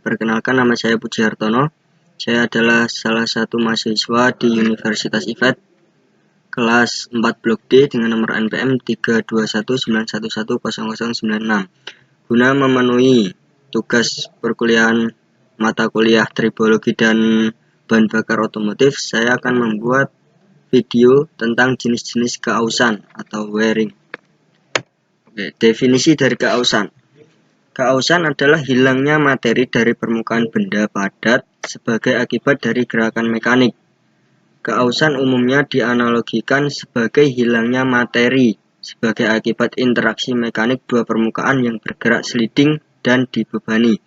Perkenalkan, nama saya Puji Hartono. Saya adalah salah satu mahasiswa di Universitas IFET kelas 4 Blok D dengan nomor NPM 32191100096. Guna memenuhi tugas perkuliahan mata kuliah tribologi dan bahan bakar otomotif, saya akan membuat video tentang jenis-jenis keausan atau wearing. Definisi dari keausan. Keausan adalah hilangnya materi dari permukaan benda padat sebagai akibat dari gerakan mekanik. Keausan umumnya dianalogikan sebagai hilangnya materi sebagai akibat interaksi mekanik dua permukaan yang bergerak sliding dan dibebani.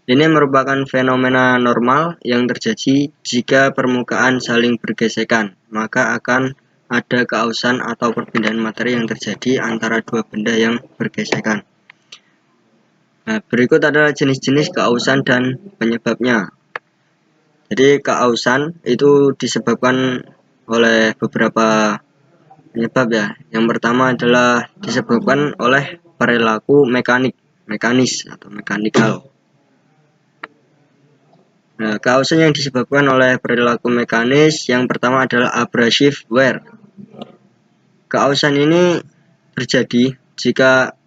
Ini merupakan fenomena normal yang terjadi jika permukaan saling bergesekan, maka akan ada keausan atau perpindahan materi yang terjadi antara dua benda yang bergesekan. Nah, berikut adalah jenis-jenis keausan dan penyebabnya. Jadi keausan itu disebabkan oleh beberapa penyebab ya. Yang pertama adalah disebabkan oleh perilaku mekanis atau mekanikal. Nah, keausan yang disebabkan oleh perilaku mekanis yang pertama adalah abrasive wear. Keausan ini terjadi jika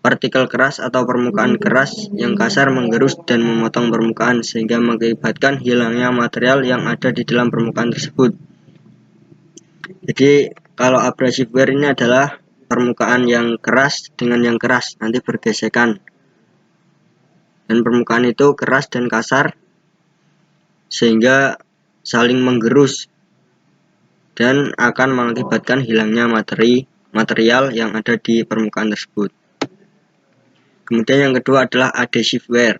partikel keras atau permukaan keras yang kasar menggerus dan memotong permukaan sehingga mengakibatkan hilangnya material yang ada di dalam permukaan tersebut. Jadi kalau abrasive wear ini adalah permukaan yang keras dengan yang keras nanti bergesekan, dan permukaan itu keras dan kasar sehingga saling menggerus dan akan mengakibatkan hilangnya material yang ada di permukaan tersebut. Kemudian yang kedua adalah adhesive wear.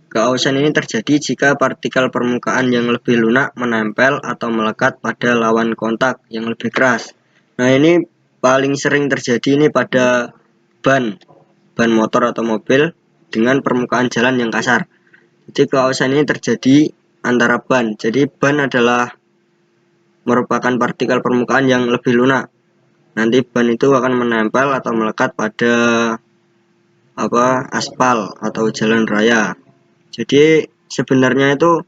Keausan ini terjadi jika partikel permukaan yang lebih lunak menempel atau melekat pada lawan kontak yang lebih keras. Nah, ini paling sering terjadi ini pada ban motor atau mobil dengan permukaan jalan yang kasar. Jadi keausan ini terjadi antara ban. Jadi ban adalah merupakan partikel permukaan yang lebih lunak. Nanti ban itu akan menempel atau melekat pada aspal atau jalan raya. Jadi sebenarnya itu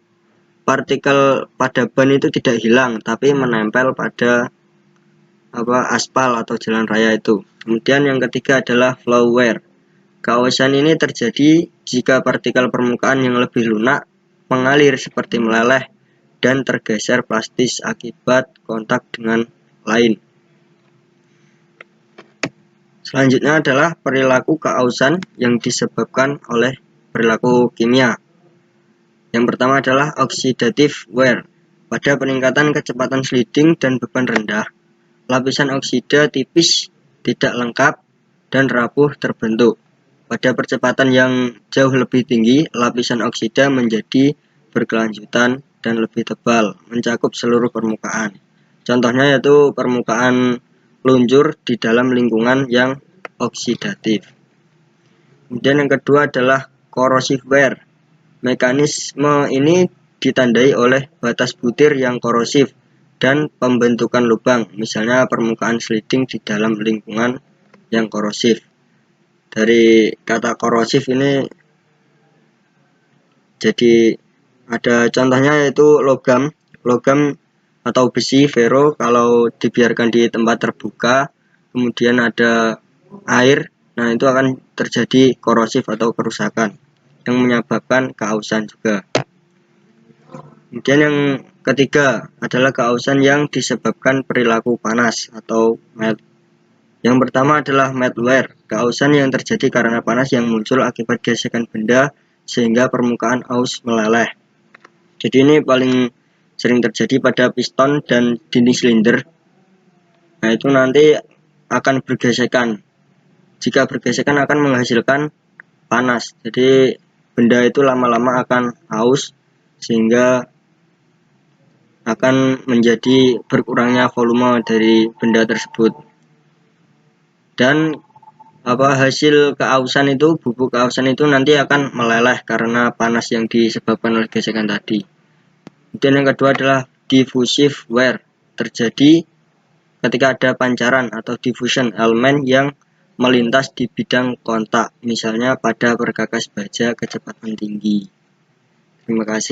partikel pada ban itu tidak hilang, tapi menempel pada aspal atau jalan raya itu. Kemudian yang ketiga adalah flow wear. Keausan ini terjadi jika partikel permukaan yang lebih lunak mengalir seperti meleleh dan tergeser plastis akibat kontak dengan lain. Selanjutnya adalah perilaku keausan yang disebabkan oleh perilaku kimia. Yang pertama adalah oxidative wear. Pada peningkatan kecepatan sliding dan beban rendah, lapisan oksida tipis tidak lengkap dan rapuh terbentuk. Pada percepatan yang jauh lebih tinggi, lapisan oksida menjadi berkelanjutan dan lebih tebal, mencakup seluruh permukaan. Contohnya yaitu permukaan luncur di dalam lingkungan yang oksidatif. Kemudian yang kedua adalah corrosive wear. Mekanisme ini ditandai oleh batas butir yang korosif dan pembentukan lubang, misalnya permukaan sliding di dalam lingkungan yang korosif. Dari kata korosif ini jadi ada contohnya yaitu logam atau besi ferro kalau dibiarkan di tempat terbuka kemudian ada air, nah itu akan terjadi korosif atau kerusakan yang menyebabkan keausan juga. Kemudian yang ketiga adalah keausan yang disebabkan perilaku panas atau melt. Yang pertama adalah melt wear. Keausan yang terjadi karena panas yang muncul akibat gesekan benda sehingga permukaan aus meleleh. Jadi ini paling sering terjadi pada piston dan dinding silinder. Nah, itu nanti akan bergesekan. Jika bergesekan akan menghasilkan panas. Jadi benda itu lama-lama akan aus sehingga akan menjadi berkurangnya volume dari benda tersebut. Dan hasil keausan itu, bubuk keausan itu nanti akan meleleh karena panas yang disebabkan oleh gesekan tadi. Kemudian yang kedua adalah diffusive wear. Terjadi ketika ada pancaran atau diffusion elemen yang melintas di bidang kontak, misalnya pada perkakas baja kecepatan tinggi. Terima kasih.